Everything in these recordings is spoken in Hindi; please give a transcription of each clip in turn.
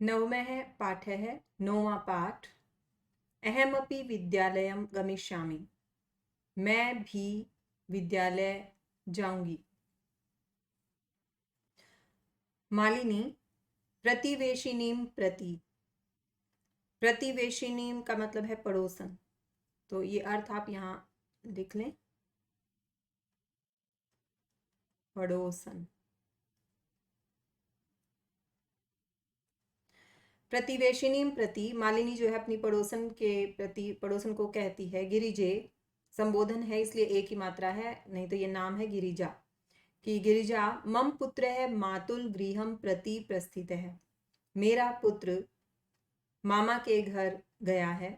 नवमः पाठः है, नौवां पाठ। अहमपि विद्यालयं गमिष्यामि। मैं भी विद्यालय जाऊंगी। मालिनी प्रतिवेशिनीं प्रति। प्रतिवेशिनीं का मतलब है पड़ोसन, तो ये अर्थ आप यहाँ लिख लें, पड़ोसन। प्रतिवेशिनीं प्रति, मालिनी जो है अपनी पड़ोसन के प्रति, पड़ोसन को कहती है। गिरिजे संबोधन है इसलिए एक ही मात्रा है, नहीं तो ये नाम है गिरिजा। कि गिरिजा मम पुत्र है मातुल गृहम प्रति प्रस्थित है। मेरा पुत्र मामा के घर गया है।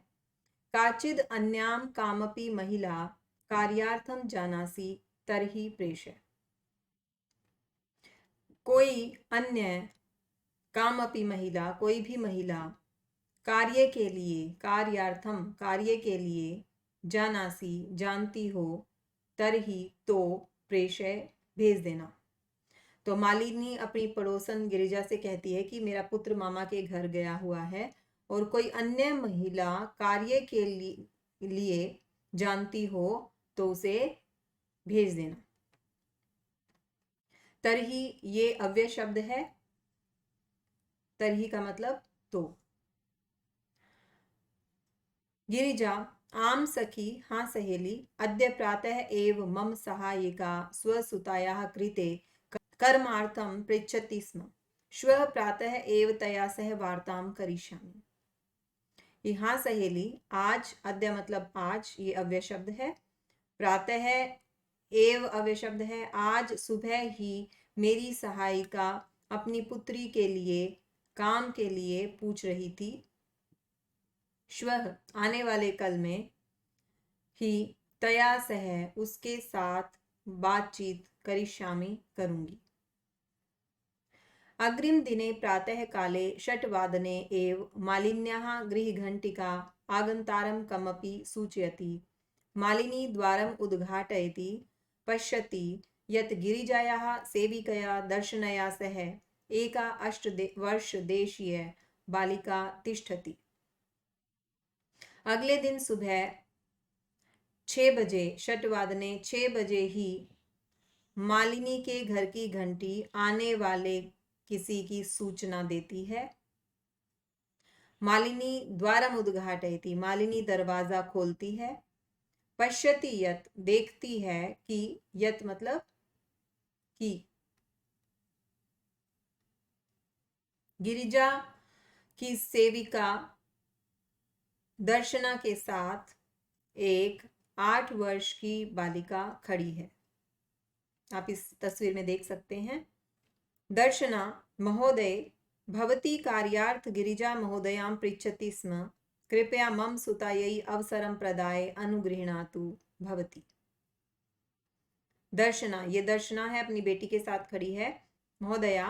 काचिद अन्यां कामपि महिला कार्यार्थम जानासि तरहि प्रेषय। कोई अन्य कामपि महिला, कोई भी महिला कार्य के लिए, कार्यार्थम कार्य के लिए, जानासी जानती हो, तरही तो प्रेषय भेज देना। तो मालिनी अपनी पड़ोसन गिरिजा से कहती है कि मेरा पुत्र मामा के घर गया हुआ है और कोई अन्य महिला कार्य के लिए जानती हो तो उसे भेज देना। तरही ये अव्यय शब्द है। तरही का मतलब तो। गिरिजा आम सखी, हाँ सहेली, अद्य प्रातः एव मम सहायिका स्वसुतायाः कृते कर्मार्थं पृच्छति स्म। श्वः प्रातः एव तया सह वार्तां करिष्यामि। ये हाँ सहेली, आज, अद्य मतलब आज, ये अव्यय शब्द है। प्रातः एव अव्यय शब्द है। आज सुबह ही मेरी सहायिका अपनी पुत्री के लिए, काम के लिए पूछ रही थी। श्वः आने वाले कल में, ही तया सह उसके साथ बातचीत करिष्यामि करूंगी। अग्रिम दिने प्रातः काले 6:00 एव मालिन्याः गृहघण्टिका आगन्तारं कमपि सूचयति। मालिनी द्वारम् उद्घाटयति, पश्यति यत् गिरिजायाः सेविकया दर्शनया सह एका 8 वर्षदेशीय बालिका तिष्ठति। अगले दिन सुबह 6 बजे, 6 बजे ही मालिनी के घर की घंटी आने वाले किसी की सूचना देती है। मालिनी द्वारम उद्घाटयति, मालिनी दरवाजा खोलती है। पश्यति यत् देखती है कि, यत् मतलब कि। गिरिजा की सेविका दर्शना के साथ एक 8 वर्ष की बालिका खड़ी है। आप इस तस्वीर में देख सकते हैं। दर्शना महोदय भवती कार्यार्थ गिरिजा महोदयां पृच्छति स्म। कृपया मम सुतायै अवसरं प्रदाय अनुगृह्णातु भवती। दर्शना, ये दर्शना है, अपनी बेटी के साथ खड़ी है। महोदया,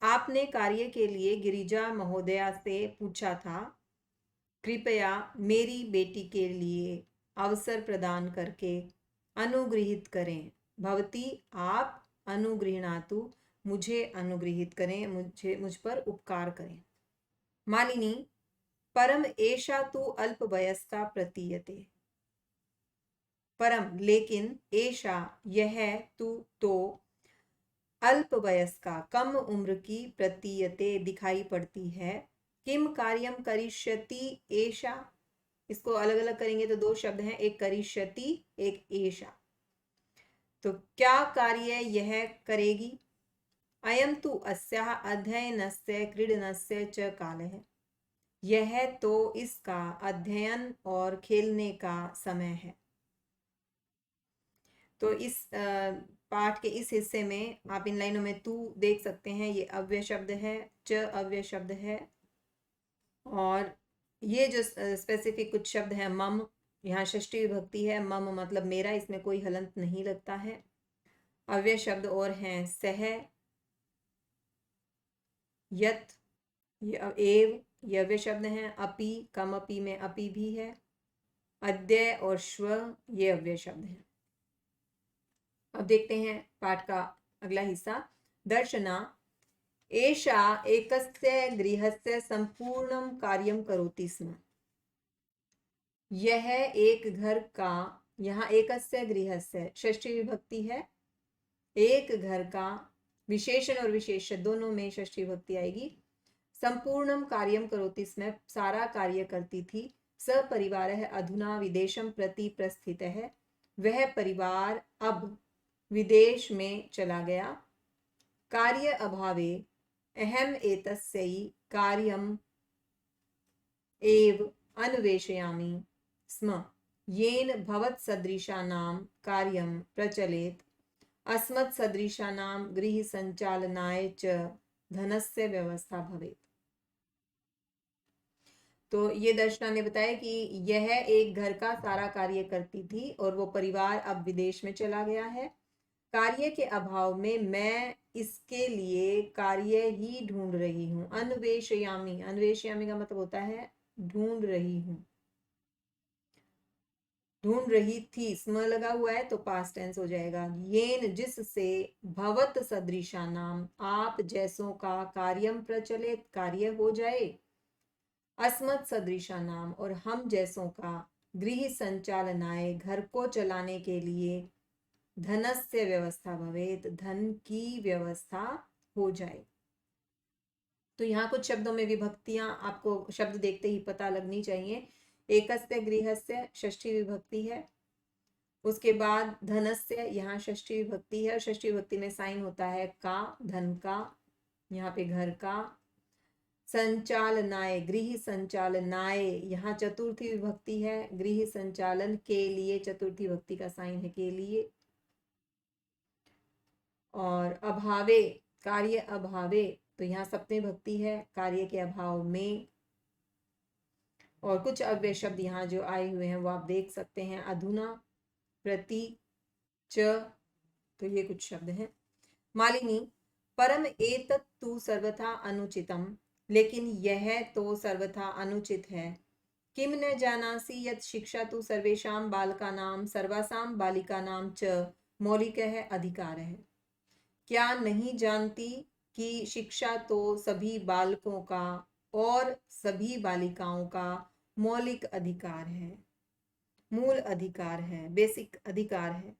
आपने कार्य के लिए गिरिजा महोदया से पूछा था, कृपया मेरी बेटी के लिए अवसर प्रदान करके अनुगृहित करें। भवती आप, अनुगृह्णातु मुझे अनुगृहित करें, मुझ पर उपकार करें। मालिनी परम एषा तु अल्पवयस्का प्रतीयते। परम लेकिन, एषा यह, तु तो, अल्पवयस्का कम उम्र की, प्रतीयते दिखाई पड़ती है। किम कार्यम करिष्यति एषा, इसको अलग अलग करेंगे तो दो शब्द हैं, एक करिष्यति, एक एषा। तो क्या कार्य यह करेगी? अयम तु अस्याः अध्ययनस्य क्रीडनस्य च कालः। यह तो इसका अध्ययन और खेलने का समय है। तो इस पाठ के इस हिस्से में आप इन लाइनों में तू देख सकते हैं, ये अव्यय शब्द है, च अव्यय शब्द है, और ये जो स्पेसिफिक कुछ शब्द है, मम, यहाँ षष्ठी विभक्ति है, मम मतलब मेरा, इसमें कोई हलंत नहीं लगता है। अव्यय शब्द और हैं सह, यत, एव, ये अव्यय शब्द हैं। अपि, कमपि में अपि भी है। अद्य और श्व, ये अव्यय शब्द हैं। अब देखते हैं पाठ का अगला हिस्सा। दर्शना एषा एकस्य गृहस्य संपूर्णं कार्यं करोति स्म। यह एक घर का, यहाँ एकस्य गृहस्य षष्ठी विभक्ति है, एक घर का, विशेषण और विशेषण दोनों में षष्ठी विभक्ति आएगी। संपूर्णम कार्यम करोति स्म, सारा कार्य करती थी। स परिवारः अधुना विदेशम प्रति प्रस्थितः, वह परिवार अब विदेश में चला गया। कार्य अभावे अहम एतस्यै कार्यम एव अन्वेषयामि स्म, येन भवत्सदृशानां कार्यं प्रचलेत्, अस्मत्सदृशानां गृहसञ्चालनाय च धनस्य व्यवस्था भवेत्। तो ये दर्शना ने बताया कि यह एक घर का सारा कार्य करती थी और वो परिवार अब विदेश में चला गया है। कार्य के अभाव में मैं इसके लिए कार्य ही ढूंढ रही हूँ। अन्वेषयामी, अन्वेषयामी का मतलब होता है ढूंढ रही हूँ, ढूंढ रही थी, स्म लगा हुआ है तो पास्ट टेंस हो जाएगा। येन, जिससे, भवत सदृशा नाम, आप जैसों का, कार्यम प्रचलित, कार्य हो जाए, अस्मत् सदृशा नाम, और हम जैसों का, गृह संचालनाय, घर को चलाने के लिए, धनस्य व्यवस्था भवेत, धन की व्यवस्था हो जाए। तो यहाँ कुछ शब्दों में विभक्तियां आपको शब्द देखते ही पता लगनी चाहिए। एकस्य गृहस्य षष्ठी विभक्ति है, उसके बाद धनस्य, यहाँ षष्ठी विभक्ति है और षष्ठी विभक्ति में साइन होता है का, धन का, यहाँ पे घर का। संचालनाय, गृह संचालनाय, यहाँ चतुर्थी विभक्ति है, गृह संचालन के लिए, चतुर्थी विभक्ति का साइन है के लिए। और अभावे, कार्य अभावे, तो यहाँ सप्तमी विभक्ति है, कार्य के अभाव में। और कुछ अव्यय शब्द यहाँ जो आए हुए हैं वो आप देख सकते हैं, अधुना, प्रति, च, तो ये कुछ शब्द हैं। मालिनी, परम एतत् तु सर्वथा अनुचितम, लेकिन यह तो सर्वथा अनुचित है। किम न जानासि यत् शिक्षा तु सर्वेषां बालकानां सर्वासां बालिकानां च मौलिकः अधिकारः। क्या नहीं जानती कि शिक्षा तो सभी बालकों का और सभी बालिकाओं का मौलिक अधिकार है, मूल अधिकार है, बेसिक अधिकार है।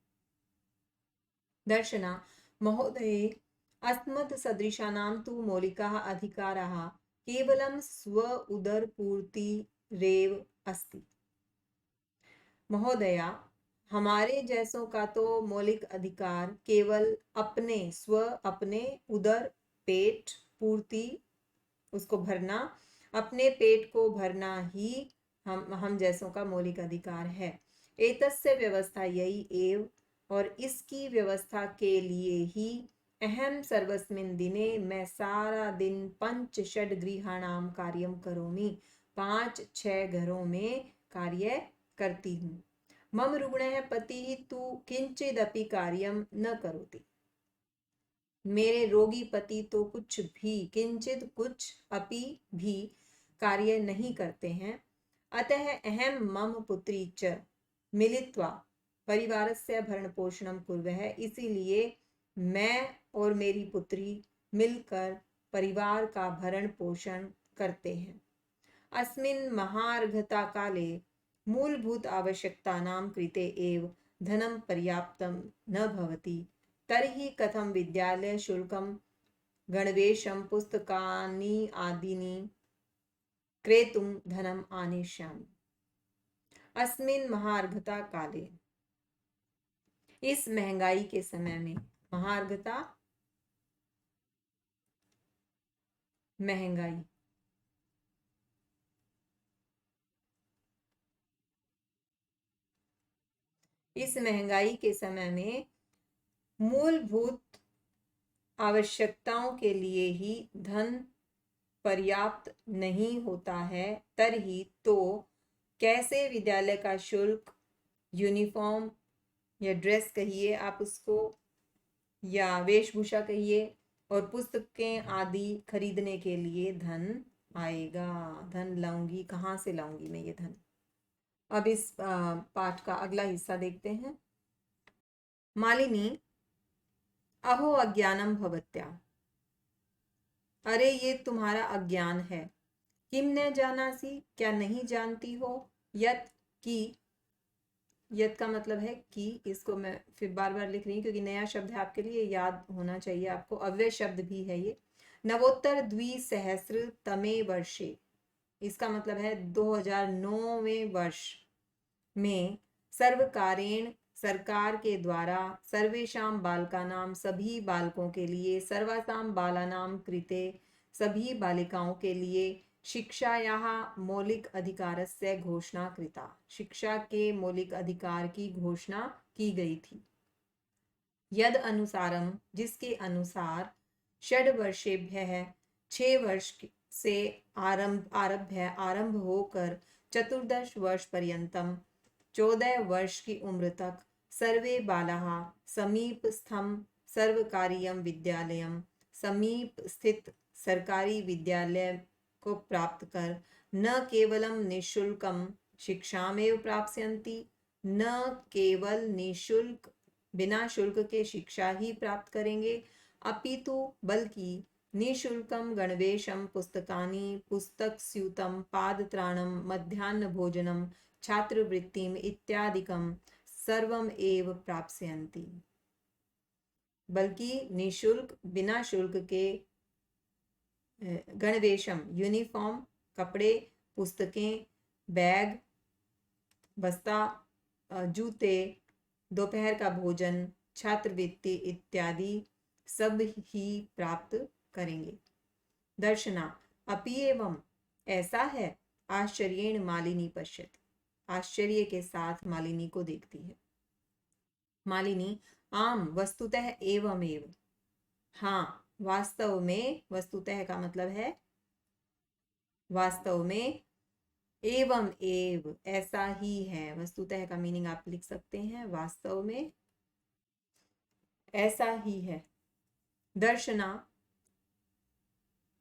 दर्शना, महोदये, अस्मत् सदृशानां तु मौलिकाः अधिकाराः केवलं स्व उदरपूर्तिरेव अस्ति। महोदया, हमारे जैसों का तो मौलिक अधिकार केवल अपने स्व, अपने उदर, पेट, पूर्ति, उसको भरना, अपने पेट को भरना ही हम जैसों का मौलिक अधिकार है। एतस्य व्यवस्था यही एव, और इसकी व्यवस्था के लिए ही अहम सर्वस्मिन् दिने, मैं सारा दिन पंच षड गृहाणाम कार्यम करोमि, 5-6 घरों में कार्य करती हूँ। मम रुग्णः पतिः तु किंचिदपि कार्यम न करोति। मेरे रोगी पति तो कुछ भी, किंचित कुछ, अपि भी कार्य नहीं करते हैं। अतः अहम मम पुत्री च मिलित्वा परिवारस्य भरण पोषणम कुर्वः, इसीलिए मैं और मेरी पुत्री मिलकर परिवार का भरण पोषण करते हैं। अस्मिन् महार्घता काले मूलभूत आवश्यकतानां कृते एव धनं पर्याप्तं न भवति, तर्हि कथं विद्यालय शुल्कं, गणवेशं, पुस्तकानि आदीनि क्रेतुं धनम् आनेष्यामि। अस्मिन् महार्घता काले, इस महंगाई के समय में, महार्घता महंगाई, इस महंगाई के समय में मूलभूत आवश्यकताओं के लिए ही धन पर्याप्त नहीं होता है, तरही तो कैसे विद्यालय का शुल्क, यूनिफॉर्म या ड्रेस कहिए आप उसको, या वेशभूषा कहिए, और पुस्तकें आदि खरीदने के लिए धन आएगा। धन लाऊंगी, कहाँ से लाऊंगी मैं ये धन। अब इस पाठ का अगला हिस्सा देखते हैं। मालिनी, अहो अज्ञानम भवत्या, अरे ये तुम्हारा अज्ञान है। किम न जानासी, क्या नहीं जानती हो। यत की, यत का मतलब है कि, इसको मैं फिर बार बार लिख रही हूँ क्योंकि नया शब्द है आपके लिए, याद होना चाहिए आपको, अव्यय शब्द भी है ये। नवोत्तर द्विसहस्र तमे वर्षे, इसका मतलब है 2009वें वर्ष में, सर्वकारेण, सरकार के द्वारा, सर्वेषां बालकानां, सभी बालकों के लिए, सर्वासां बालानां कृते, सभी बालिकाओं के लिए, शिक्षायाः मौलिक अधिकारस्य घोषणा कृता, शिक्षा के मौलिक अधिकार की घोषणा की गई थी। यद अनुसारम, जिसके अनुसार, षड वर्षेभ्यः, 6 वर्ष से आरंभ होकर, 14 वर्ष पर्यंतम, 14 वर्ष की उम्र तक, सर्वे बालाः, समीपस्थं सर्वकारीयं विद्यालयं, समीप स्थित सरकारी विद्यालय को प्राप्त कर, न केवलम निःशुल्कम शिक्षामेव प्राप्स्यन्ति, न केवल निःशुल्क, बिना शुल्क के शिक्षा ही प्राप्त करेंगे, अपितु बल्कि, निःशुल्कम गणवेशम पुस्तकानि, पुस्तक स्यूतम, पादत्राणम, मध्याह्न भोजनम, छात्रवृत्तिम इत्यादिकम सर्वम एव प्राप्स्यन्ति, बल्कि निःशुल्क, बिना शुल्क के, गणवेशम यूनिफॉर्म, कपड़े, पुस्तकें, बैग, बस्ता, जूते, दोपहर का भोजन, छात्रवृत्ति इत्यादि सब ही प्राप्त करेंगे। दर्शना अपि एवं, ऐसा है, आश्चर्येण मालिनी पश्यति, आश्चर्य के साथ मालिनी को देखती है। मालिनी आम वस्तुतः एवमेव, हाँ वास्तव में, वस्तुतः का मतलब है वास्तव में, एवं एव ऐसा ही है, वस्तुतः का मीनिंग आप लिख सकते हैं, वास्तव में ऐसा ही है। दर्शना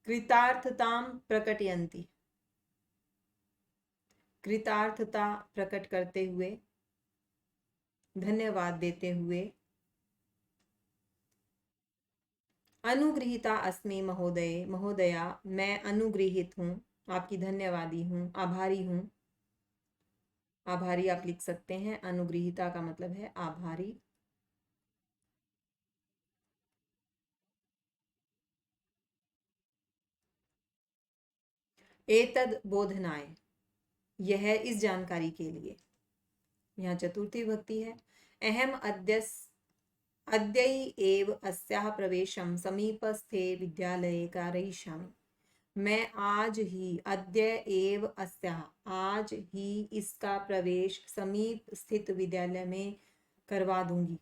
कृतार्थतां प्रकटयन्ति, कृतार्थता प्रकट करते हुए, धन्यवाद देते हुए, अनुगृहीता अस्मि महोदय, महोदया मैं अनुगृहित हूँ, आपकी धन्यवादी हूँ, आभारी हूँ, आभारी आप लिख सकते हैं, अनुगृहीता का मतलब है आभारी। एतद बोधनाय, यह इस जानकारी के लिए, यहाँ चतुर्थी विभक्ति है। अहम अद्य एव अस्याः प्रवेशं समीपस्थे विद्यालये कारयिष्यामि, मैं आज ही, अद्य एव अस्याः, आज ही इसका प्रवेश समीप स्थित विद्यालय में करवा दूंगी।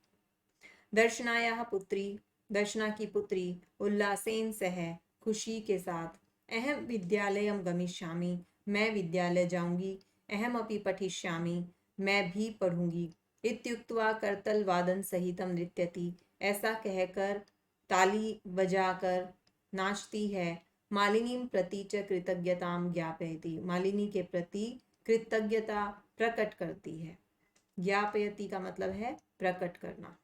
दर्शनायाः पुत्री, दर्शना की पुत्री, उल्लासेन सह, खुशी के साथ, अहम विद्यालयं गमिष्यामि, मैं विद्यालय जाऊंगी, अहम अपि पठिष्यामि, मैं भी पढ़ूंगी, इत्युक्त्वा करतल वादन सहितम नृत्यति, ऐसा कहकर ताली बजाकर नाचती है। मालिनी प्रति च कृतज्ञतां ज्ञापयति, मालिनी के प्रति कृतज्ञता प्रकट करती है। ज्ञापयति का मतलब है प्रकट करना।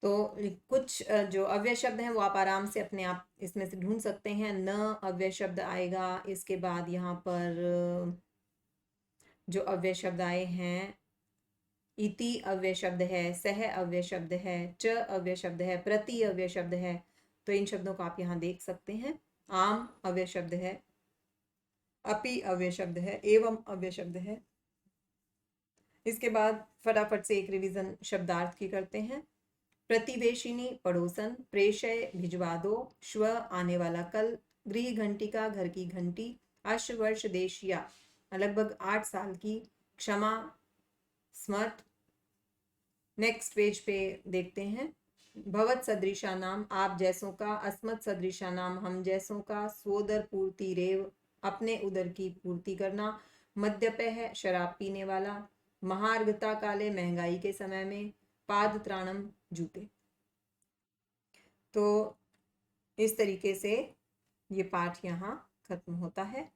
तो कुछ जो अव्यय शब्द हैं वो आप आराम से अपने आप इसमें से ढूंढ सकते हैं। न अव्यय शब्द आएगा, इसके बाद यहाँ पर जो अव्यय शब्द आए हैं, इति अव्यय शब्द है, सह अव्यय शब्द है, च अव्यय शब्द है, प्रति अव्यय शब्द है, तो इन शब्दों को आप यहाँ देख सकते हैं। आम अव्यय शब्द है, अपि अव्यय शब्द है, एवं अव्यय शब्द है। इसके बाद फटाफट से एक रिवीजन शब्दार्थ की करते हैं। प्रतिवेशिनी पड़ोसन, प्रेषय भिजवा दो, श्व आने वाला कल, गृह घंटिका घर की घंटी, अश्वर्ष देशिया लगभग 8 साल की, क्षमा स्मर्ट। नेक्स्ट पेज पे देखते हैं। भवत सदृशा नाम, आप जैसों का, अस्मत् सदृशा नाम, हम जैसों का, स्वोदर पूर्ति रेव, अपने उदर की पूर्ति करना, मद्यपह शराब पीने वाला, महार्घता काले महंगाई के समय में, पाद त्राणम जूते। तो इस तरीके से ये पाठ यहाँ खत्म होता है।